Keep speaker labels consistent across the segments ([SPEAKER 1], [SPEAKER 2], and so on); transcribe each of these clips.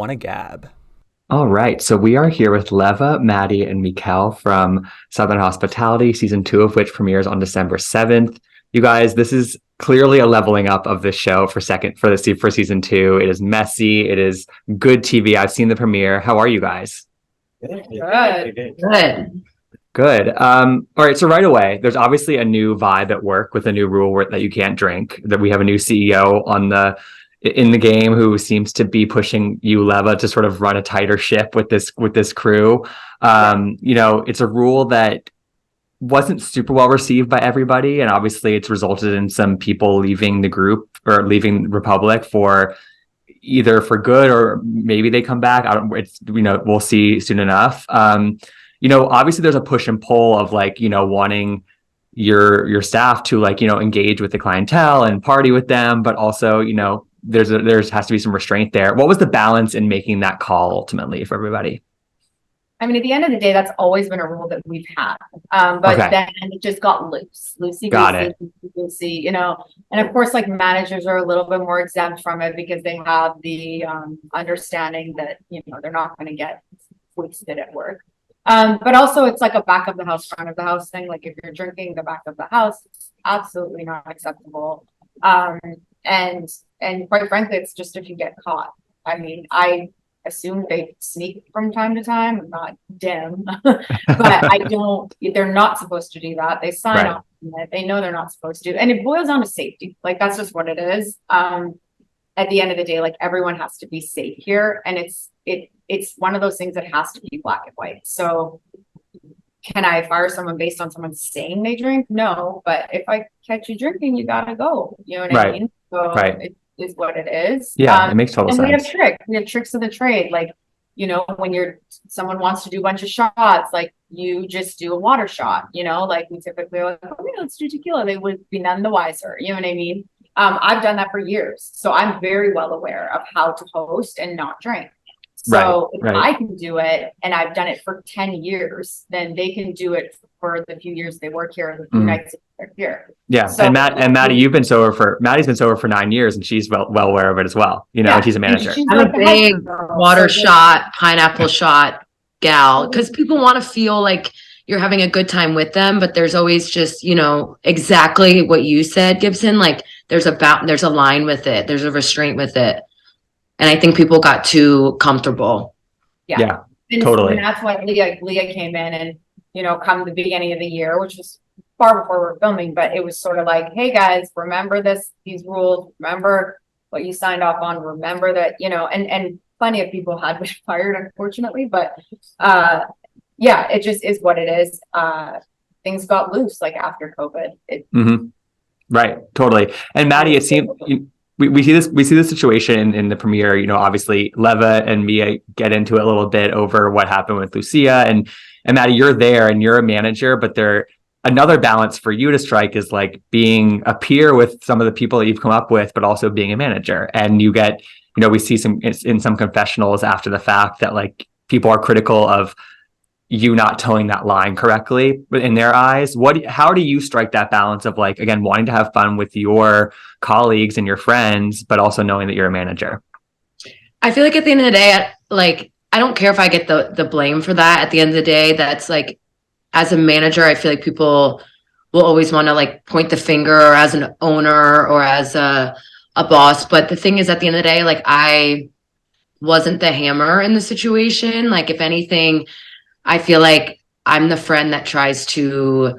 [SPEAKER 1] on a Gab.
[SPEAKER 2] All right, so we are here with Leva, Maddi, and Mikel from Southern Hospitality, season 2 of which premieres on December 7th. You guys, this is clearly a leveling up of this show for season 2. It is messy, it is good TV. I've seen the premiere. How are you guys?
[SPEAKER 3] Good.
[SPEAKER 2] Good. All right, so right away, there's obviously a new vibe at work with a new rule that you can't drink. That we have a new CEO in the game who seems to be pushing you, Leva, to sort of run a tighter ship with this crew. It's a rule that wasn't super well received by everybody, and obviously it's resulted in some people leaving the group or leaving Republic for either for good or maybe they come back. We'll see soon enough. Obviously there's a push and pull of wanting your staff to engage with the clientele and party with them, but also there has to be some restraint there. What was the balance in making that call ultimately for everybody?
[SPEAKER 3] I mean, at the end of the day, that's always been a rule that we've had. Then it just got loosey, and of course, managers are a little bit more exempt from it because they have the understanding that, they're not going to get wasted at work. But also it's like a back of the house, front of the house thing. Like if you're drinking the back of the house, it's absolutely not acceptable. And quite frankly, it's just if you get caught. I mean, I assume they sneak from time to time. I'm not dim, but they're not supposed to do that. They sign off on it. They know they're not supposed to. And it boils down to safety. That's just what it is. At the end of the day, everyone has to be safe here. And it's one of those things that has to be black and white. So can I fire someone based on someone saying they drink? No, but if I catch you drinking, you gotta go. You know what I mean? So it is what it is.
[SPEAKER 2] Yeah, it makes total sense.
[SPEAKER 3] We have tricks of the trade. When someone wants to do a bunch of shots, you just do a water shot, we typically are let's do tequila. They would be none the wiser. You know what I mean? I've done that for years. So I'm very well aware of how to host and not drink. So if I can do it and I've done it for 10 years, then they can do it for the few years they work here and the few nights they're here.
[SPEAKER 2] Yeah. So, and Maddi, Maddi's been sober for 9 years and she's well aware of it as well. And she's a manager.
[SPEAKER 4] I'm a big water shot, pineapple shot gal, because people want to feel like you're having a good time with them, but there's always just, exactly what you said, Gibson. There's a line with it. There's a restraint with it. And I think people got too comfortable.
[SPEAKER 2] Yeah, totally.
[SPEAKER 3] And that's why Leah came in and, come the beginning of the year, which was far before we were filming, but it was sort of hey guys, remember these rules, remember what you signed off on, remember that, and plenty of people had been fired, unfortunately, but it just is what it is. Things got loose after COVID.
[SPEAKER 2] Right, totally. And Maddi, it seemed we see this situation in the premiere. Obviously Leva and Mia get into it a little bit over what happened with Lucía, and Maddi, you're there and you're a manager, but another balance for you to strike is being a peer with some of the people that you've come up with, but also being a manager. And you get, we see in some confessionals after the fact that people are critical of you not towing that line correctly in their eyes. How do you strike that balance of again, wanting to have fun with your colleagues and your friends, but also knowing that you're a manager?
[SPEAKER 4] I feel at the end of the day, I don't care if I get the blame for that. At the end of the day, that's as a manager, I feel people will always want to point the finger, or as an owner or as a boss. But the thing is, at the end of the day, I wasn't the hammer in the situation. If anything, I feel I'm the friend that tries to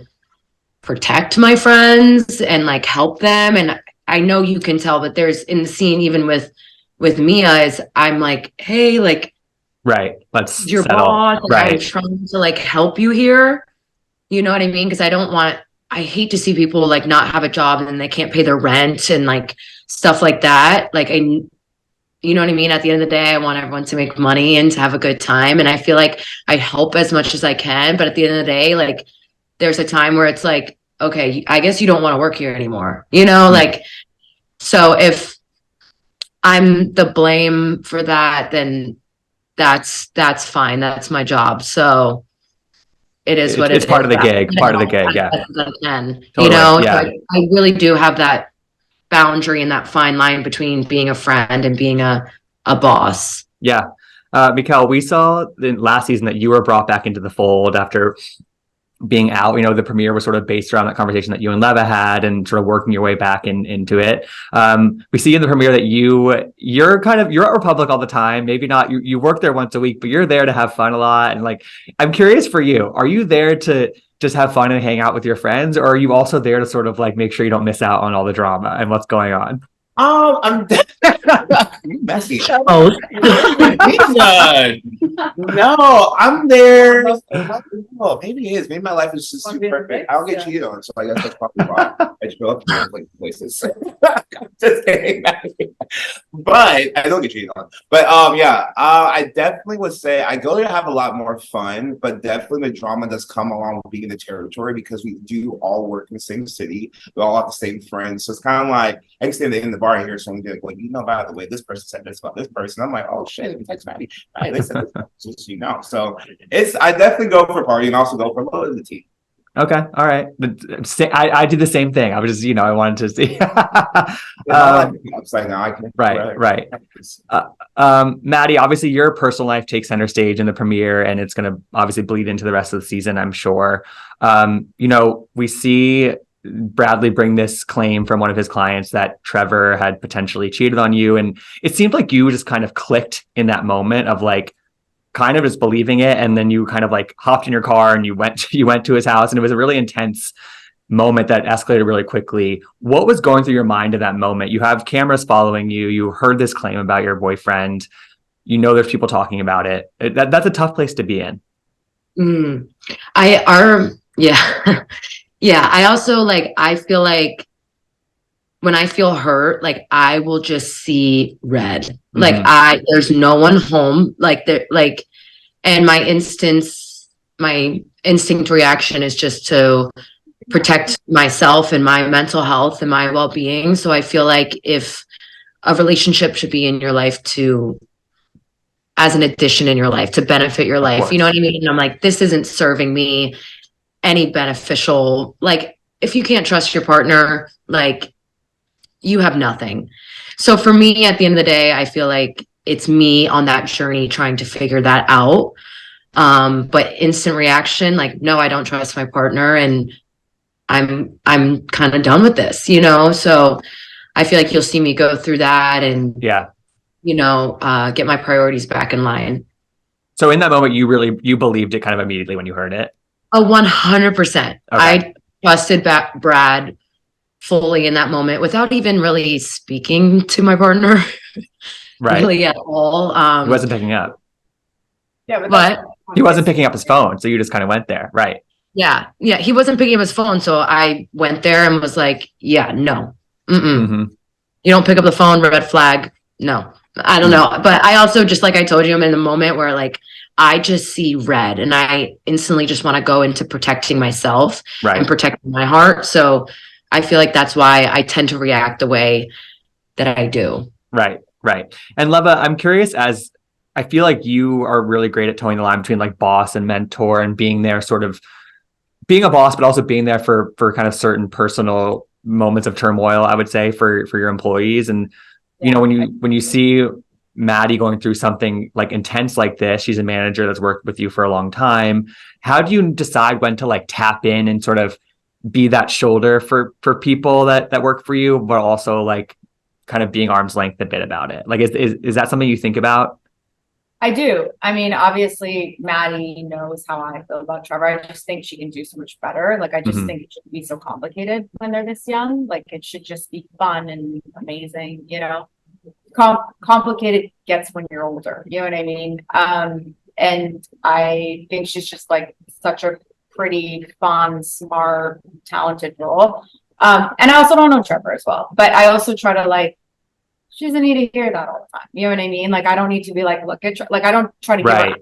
[SPEAKER 4] protect my friends and help them. And I know you can tell, but there's in the scene, even with Mia, is I'm hey,
[SPEAKER 2] let's
[SPEAKER 4] your
[SPEAKER 2] settle.
[SPEAKER 4] Boss, I'm trying to help you here. You know what I mean? Because I hate to see people not have a job and they can't pay their rent and stuff like that. You know what I mean? At the end of the day, I want everyone to make money and to have a good time. And I feel I help as much as I can. But at the end of the day, there's a time where it's okay, I guess you don't want to work here anymore. So if I'm the blame for that, then that's fine. That's my job. So it is what
[SPEAKER 2] it's part of the gig. Part of the gig. Yeah.
[SPEAKER 4] I can,
[SPEAKER 2] totally.
[SPEAKER 4] So I really do have that boundary and that fine line between being a friend and being a boss.
[SPEAKER 2] Yeah. Mikel, we saw in last season that you were brought back into the fold after being out. The premiere was sort of based around that conversation that you and Leva had and sort of working your way back into it. We see in the premiere that you're at Republic all the time. Maybe not, you work there once a week, but you're there to have fun a lot. And like, I'm curious for you, are you there to just have fun and hang out with your friends? Or are you also there to sort of like make sure you don't miss out on all the drama and what's going on?
[SPEAKER 1] I'm messy.
[SPEAKER 4] Oh,
[SPEAKER 1] No, I'm there. Oh, maybe it is. Maybe my life is just too perfect. I don't get cheated on, so I guess that's probably why I show up in like places. Just kidding. But I don't get cheated on. But I definitely would say I go to have a lot more fun, but definitely the drama does come along with being in the territory because we do all work in the same city. We all have the same friends, so it's kind of like I can stand in the bar here, so I'm like, by the way, this person said this about this person. I'm like, oh shit, let me text Maddi. Right, they said this, just so I definitely go for party and also go for loyalty.
[SPEAKER 2] Okay, all right. I do the same thing. I was just, I wanted to see.
[SPEAKER 1] Upside down. I can.
[SPEAKER 2] Right. Maddi, obviously your personal life takes center stage in the premiere, and it's going to obviously bleed into the rest of the season, I'm sure. We see Bradley bring this claim from one of his clients that Trevor had potentially cheated on you, and it seemed like you just kind of clicked in that moment of like kind of just believing it, and then you kind of like hopped in your car and you went to his house, and it was a really intense moment that escalated really quickly. What was going through your mind at that moment? You have cameras following you, you heard this claim about your boyfriend, there's people talking about it. That's a tough place to be in.
[SPEAKER 4] Yeah, I also I feel like when I feel hurt, I will just see red. There's no one home. And my instinct reaction is just to protect myself and my mental health and my well-being. So I feel like if a relationship should be in your life as an addition in your life, to benefit your life, you know what I mean? And I'm like, this isn't serving me any beneficial. If you can't trust your partner, you have nothing. So for me, at the end of the day, I feel like it's me on that journey trying to figure that out. But instant reaction, no, I don't trust my partner, and I'm kind of done with this, so I feel like you'll see me go through that and get my priorities back in line.
[SPEAKER 2] So in that moment, you believed it kind of immediately when you heard it?
[SPEAKER 4] 100%.
[SPEAKER 2] Okay.
[SPEAKER 4] I trusted Brad fully in that moment without even really speaking to my partner.
[SPEAKER 2] Right.
[SPEAKER 4] Really at all.
[SPEAKER 2] He wasn't picking up.
[SPEAKER 3] Yeah,
[SPEAKER 4] but
[SPEAKER 2] he wasn't picking up his phone, so you just kind of went there, right?
[SPEAKER 4] Yeah, he wasn't picking up his phone, so I went there and was like, yeah, no. You don't pick up the phone, red flag. No, I don't know. But I also, just like I told you, I'm in the moment where I just see red and I instantly just want to go into protecting myself and protecting my heart. So I feel like that's why I tend to react the way that I do.
[SPEAKER 2] Right. And Leva, I'm curious, as I feel like you are really great at towing the line between boss and mentor and being there, sort of being a boss, but also being there for kind of certain personal moments of turmoil, I would say, for your employees. And, when you see Maddi going through something intense like this, she's a manager that's worked with you for a long time. How do you decide when to tap in and sort of be that shoulder for people that work for you, but also kind of being arm's length a bit about it? Is that something you think about?
[SPEAKER 3] I do. I mean, obviously, Maddi knows how I feel about Trevor. I just think she can do so much better. I just think it shouldn't be so complicated when they're this young. It should just be fun and amazing, Complicated gets when you're older, you know what I mean? And I think she's just such a pretty, fun, smart, talented girl. And I also don't know Trevor as well, but I also try to she doesn't need to hear that all the time. You know what I mean? I don't need to be look at, I don't try to give her,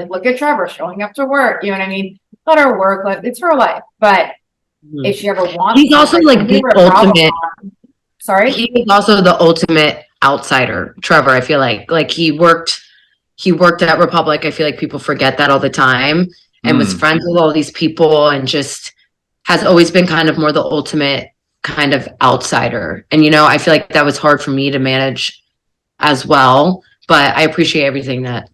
[SPEAKER 3] look at Trevor showing up to work. You know what I mean? Let her work. It's her life. But if she ever wants,
[SPEAKER 4] he's also the ultimate.
[SPEAKER 3] Sorry,
[SPEAKER 4] he is also the ultimate outsider. Trevor, I feel like he worked at Republic. I feel like people forget that all the time, and was friends with all these people, and just has always been kind of more the ultimate kind of outsider. And I feel like that was hard for me to manage as well, but I appreciate everything that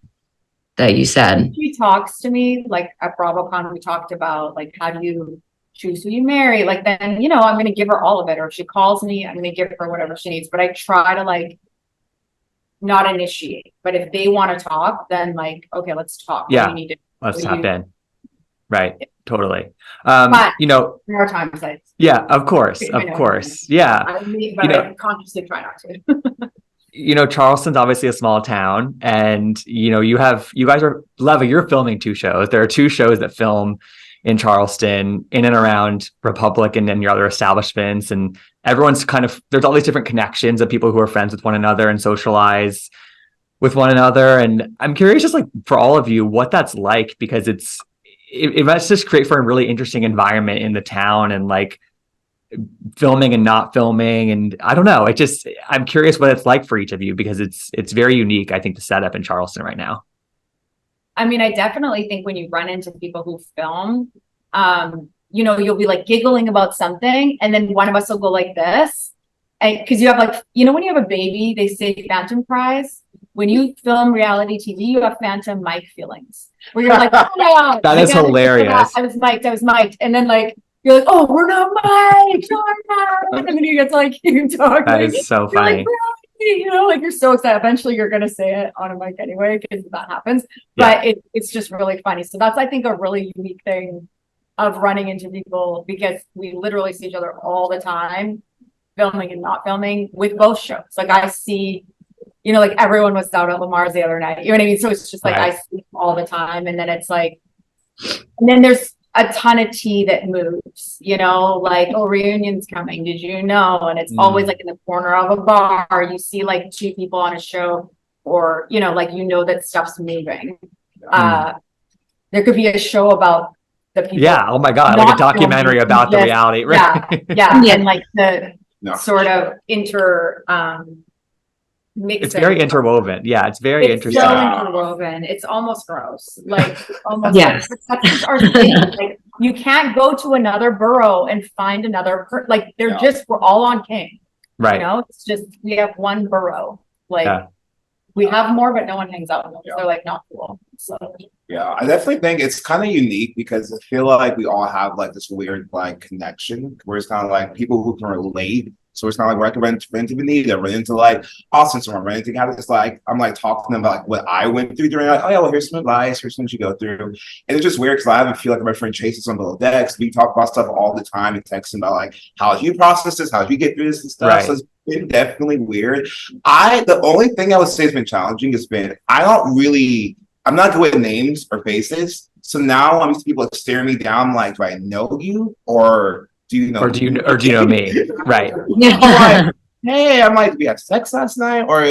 [SPEAKER 4] that you said.
[SPEAKER 3] She talks to me, like at BravoCon, we talked about like, how do you choose who you marry? Like, then, you know, I'm going to give her all of it. Or if she calls me, I'm going to give her whatever she needs. But I try to like not initiate. But if they want to talk, then like, okay, let's talk. What do
[SPEAKER 2] Yeah.
[SPEAKER 3] you need to
[SPEAKER 2] Let's
[SPEAKER 3] do?
[SPEAKER 2] tap in. Right. Totally.
[SPEAKER 3] But
[SPEAKER 2] You know,
[SPEAKER 3] there are times I,
[SPEAKER 2] yeah, of course.
[SPEAKER 3] I
[SPEAKER 2] Of
[SPEAKER 3] know.
[SPEAKER 2] course. Yeah.
[SPEAKER 3] but
[SPEAKER 2] You know-
[SPEAKER 3] I consciously try not to.
[SPEAKER 2] You know, Charleston's obviously a small town, and you know, you guys are Leva, you're filming 2 shows. There are 2 shows that film in Charleston, in and around Republic and then your other establishments. And everyone's kind of, there's all these different connections of people who are friends with one another and socialize with one another. And I'm curious, just like for all of you, what that's like, because it must just create for a really interesting environment in the town, and like filming and not filming. And I don't know, I'm curious what it's like for each of you, because it's very unique, I think, the setup in Charleston right now.
[SPEAKER 3] I mean, I definitely think when you run into people who film, you know, you'll be like giggling about something, and then one of us will go like this. And because you have like, you know, when you have a baby, they say phantom cries. When you film reality TV, you have phantom mic feelings where you're like, oh my God,
[SPEAKER 2] That is hilarious.
[SPEAKER 3] I was mic'd. And then like, you're like, oh, we're not mic'd. And then you get to like keep talking.
[SPEAKER 2] That is so
[SPEAKER 3] You're
[SPEAKER 2] funny.
[SPEAKER 3] like, really? You know, like you're so excited. Eventually you're going to say it on a mic anyway, because that happens.
[SPEAKER 2] Yeah.
[SPEAKER 3] But it's just really funny. So that's, I think, a really unique thing of running into people, because we literally see each other all the time, filming and not filming, with both shows. Like I see, you know, like everyone was out at Lamar's the other night. You know what I mean? So it's just like,
[SPEAKER 2] Right.
[SPEAKER 3] I see them all the time. And then it's like, and then there's a ton of tea that moves, you know, like, oh, reunion's coming. Did you know? And it's always like in the corner of a bar. You see like 2 people on a show, or, you know, like, you know, that stuff's moving. There could be a show about the people.
[SPEAKER 2] Yeah. Oh my God. Like a
[SPEAKER 3] not
[SPEAKER 2] documentary
[SPEAKER 3] filming,
[SPEAKER 2] about the
[SPEAKER 3] just-
[SPEAKER 2] reality. Right.
[SPEAKER 3] Yeah.
[SPEAKER 4] Yeah.
[SPEAKER 3] And like the
[SPEAKER 1] No.
[SPEAKER 3] sort of mix.
[SPEAKER 2] It's very interwoven. Yeah. It's very
[SPEAKER 3] It's
[SPEAKER 2] interesting.
[SPEAKER 3] so interwoven. It's almost gross. Like almost.
[SPEAKER 4] Yes.
[SPEAKER 3] That's just our thing. Like you can't go to another borough and find another. Like they're
[SPEAKER 1] Yeah.
[SPEAKER 3] just, we're all on King.
[SPEAKER 2] Right.
[SPEAKER 3] You know, it's just, we have one borough. Like
[SPEAKER 2] Yeah.
[SPEAKER 3] we have more, but no one hangs out with them.
[SPEAKER 1] Yeah.
[SPEAKER 3] They're like not cool. So
[SPEAKER 1] Yeah, I definitely think it's kind of unique, because I feel like we all have like this weird like connection where it's kind of like people who can relate. So it's not like I can run into Benita, run into like Austin, someone run into kind of just like, I'm like talking to them about like what I went through during, like, oh yeah, well, here's some advice, here's something you go through. And it's just weird because I haven't feel like my friend Chase is on the decks. We talk about stuff all the time and text him about like, how you process this, how you get through this and stuff.
[SPEAKER 2] Right.
[SPEAKER 1] So it's been definitely weird. The only thing I would say has been challenging has been, I'm not good with names or faces. So now I'm used to people like staring me down like, do I know you, or do you know
[SPEAKER 2] Do you know me? Right.
[SPEAKER 4] Yeah.
[SPEAKER 1] Hey, I'm like, did we have sex last night? Or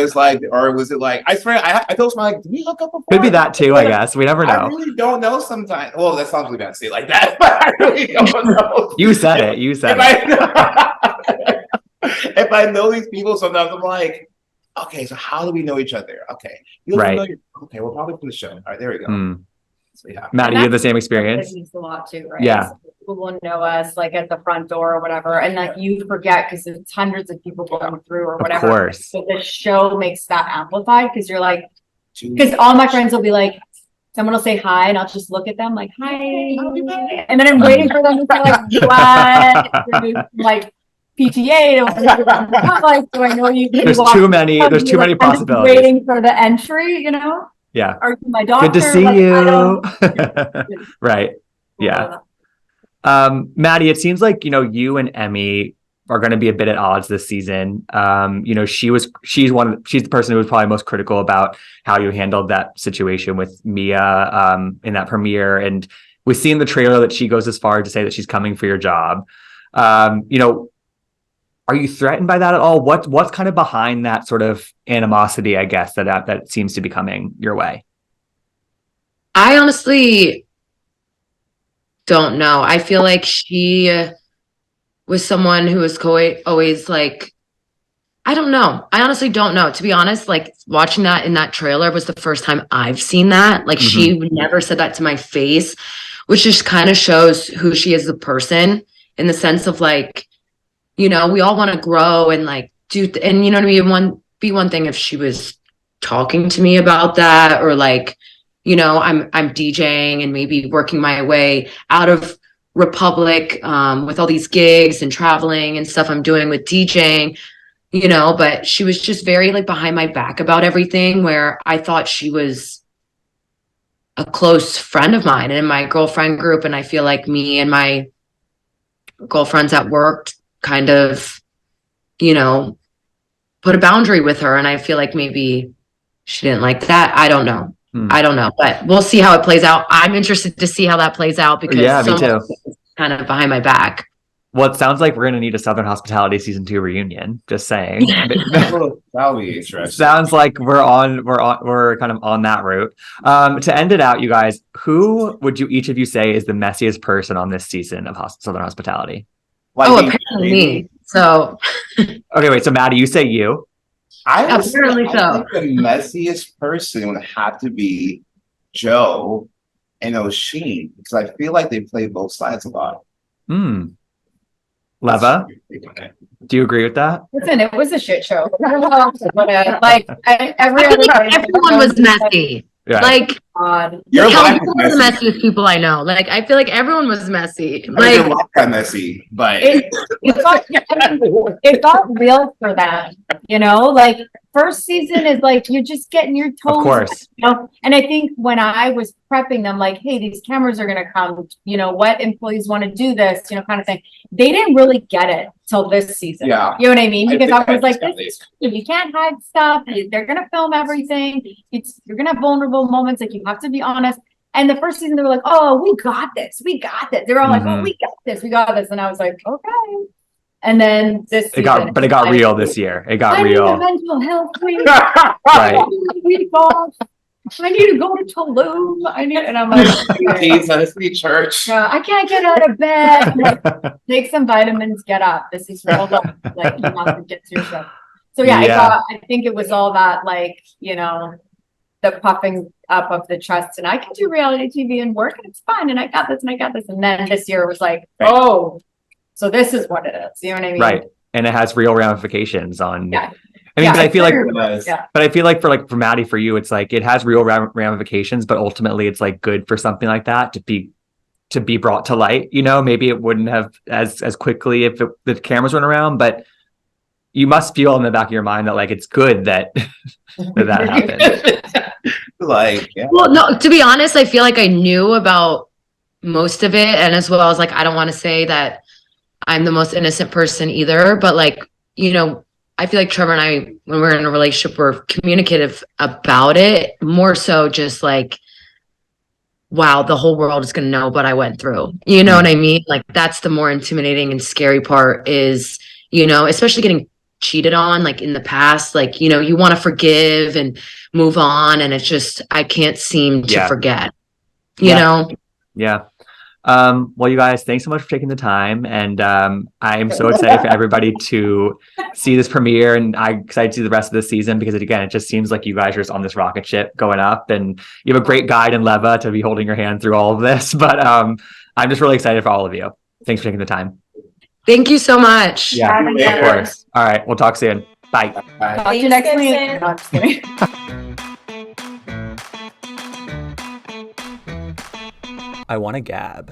[SPEAKER 1] was it like, I swear, I told someone like, did we hook up before?
[SPEAKER 2] Could be that too, I guess. We never
[SPEAKER 1] I
[SPEAKER 2] know.
[SPEAKER 1] really don't know sometimes. Well, that sounds really bad to say it like that, but I really don't know.
[SPEAKER 2] You said it. You said it.
[SPEAKER 1] If I know these people, sometimes I'm like, okay, so how do we know each other? Okay.
[SPEAKER 2] Right.
[SPEAKER 1] Okay, we're probably from the show. All right, there we go.
[SPEAKER 2] Hmm.
[SPEAKER 1] So, yeah.
[SPEAKER 2] Maddie, you have the same experience?
[SPEAKER 3] It means a lot too, right?
[SPEAKER 2] Yeah.
[SPEAKER 3] So people will know us like at the front door or whatever, and like you forget because it's hundreds of people going through or whatever.
[SPEAKER 2] Of course.
[SPEAKER 3] So the show makes that amplified, because you're like, because all my friends will be like, someone will say hi, and I'll just look at them like, hi, and then I'm waiting for them to say like, what, like PTA, like, do I know you?
[SPEAKER 2] There's too many
[SPEAKER 3] I'm just
[SPEAKER 2] possibilities.
[SPEAKER 3] waiting for the entry, you know.
[SPEAKER 2] Yeah.
[SPEAKER 3] Are you my doctor?
[SPEAKER 2] Good to see
[SPEAKER 3] Like, I
[SPEAKER 2] you.
[SPEAKER 3] don't-
[SPEAKER 2] Right. Yeah. Maddie, it seems like, you and Emmy are going to be a bit at odds this season. She's the person who was probably most critical about how you handled that situation with Mia in that premiere. And we've seen the trailer that she goes as far to say that she's coming for your job. Are you threatened by that at all? What's kind of behind that sort of animosity, I guess, that seems to be coming your way?
[SPEAKER 4] I honestly don't know. I feel like she was someone who was always like, I don't know. I honestly don't know. To be honest, like watching that in that trailer was the first time I've seen that. Like she never said that to my face, which just kind of shows who she is as a person, in the sense of like, we all want to grow and like and you know what I mean? Be one thing if she was talking to me about that, or like, you know, I'm DJing and maybe working my way out of Republic with all these gigs and traveling and stuff I'm doing with DJing, you know, but she was just very like behind my back about everything, where I thought she was a close friend of mine and in my girlfriend group. And I feel like me and my girlfriends at work kind of, you know, put a boundary with her. And I feel like maybe she didn't like that. I don't know. I don't know, but we'll see how it plays out. I'm interested to see how that plays out because
[SPEAKER 2] me too.
[SPEAKER 4] Kind of behind my back.
[SPEAKER 2] Well, it sounds like we're going to need a Southern Hospitality season 2 reunion. Just saying.
[SPEAKER 1] That'll be interesting.
[SPEAKER 2] Sounds like we're kind of on that route. To end it out, you guys, who would you each of you say is the messiest person on this season of Southern Hospitality?
[SPEAKER 4] Apparently me. So
[SPEAKER 2] okay, wait. So Maddi, you say you.
[SPEAKER 4] Apparently so.
[SPEAKER 1] I think the messiest person would have to be Joe and Oisin, because I feel like they play both sides a lot.
[SPEAKER 2] Leva, do you agree with that?
[SPEAKER 3] Listen, it was a shit show. Like everyone
[SPEAKER 4] was messy.
[SPEAKER 2] Yeah.
[SPEAKER 4] Like
[SPEAKER 1] Your life
[SPEAKER 4] one of the messiest people I know. Like I feel like everyone was messy.
[SPEAKER 1] Like your life got messy, but
[SPEAKER 3] it got real for them. You know, like first season is like you're just getting your toes.
[SPEAKER 2] Of course.
[SPEAKER 3] You know? And I think when I was prepping them, like, hey, these cameras are gonna come. You know, what employees want to do this? You know, kind of thing. They didn't really get it till this season.
[SPEAKER 1] Yeah.
[SPEAKER 3] You know what I mean? Because I was like,
[SPEAKER 1] this.
[SPEAKER 3] you can't hide stuff. They're gonna film everything. You're gonna have vulnerable moments. Like you have to be honest. And the first season, they were like, "Oh, we got this. We got this." They were all like, "Oh, we got this. We got this." And I was like, "Okay." And then this
[SPEAKER 2] it got real this year. It got real.
[SPEAKER 3] I need a mental health week.
[SPEAKER 2] Right.
[SPEAKER 3] I need to go to Tulum. And I'm like,
[SPEAKER 1] Jesus, church.
[SPEAKER 3] I can't get out of bed. Like, take some vitamins. Get up. This is real life. Like you have to get through stuff. So I think it was all that, like, you know, the puffing up of the chest, and I can do reality TV and work, and it's fun, and I got this, and I got this. And then this year it was like, oh, so this is what it is. You know what I mean?
[SPEAKER 2] Right. And it has real ramifications on.
[SPEAKER 3] Yeah.
[SPEAKER 2] I mean, but I feel like,
[SPEAKER 3] but
[SPEAKER 2] I feel like for Maddi, for you, it's like it has real ramifications, but ultimately it's like good for something like that to be brought to light. You know, maybe it wouldn't have as quickly if the cameras weren't around, but you must feel in the back of your mind that like it's good that that happened.
[SPEAKER 4] Well, no, to be honest, I feel like I knew about most of it, and as well as like I don't want to say that I'm the most innocent person either, but like, you know, I feel like Trevor and I, when we're in a relationship, we're communicative about it, more so just like, wow, the whole world is going to know what I went through. You know what I mean? Like that's the more intimidating and scary part is, you know, especially getting cheated on like in the past, like, you know, you want to forgive and move on. And it's just, I can't seem to forget, you know?
[SPEAKER 2] Yeah. Well, you guys, thanks so much for taking the time. And I'm so excited for everybody to see this premiere, and I'm excited to see the rest of the season because it just seems like you guys are just on this rocket ship going up, and you have a great guide in Leva to be holding your hand through all of this. But I'm just really excited for all of you. Thanks for taking the time.
[SPEAKER 4] Thank you so much.
[SPEAKER 2] Yeah, of course. All right. We'll talk soon. Bye.
[SPEAKER 3] Talk to you next week. No, I'm just kidding.
[SPEAKER 2] I want to gab.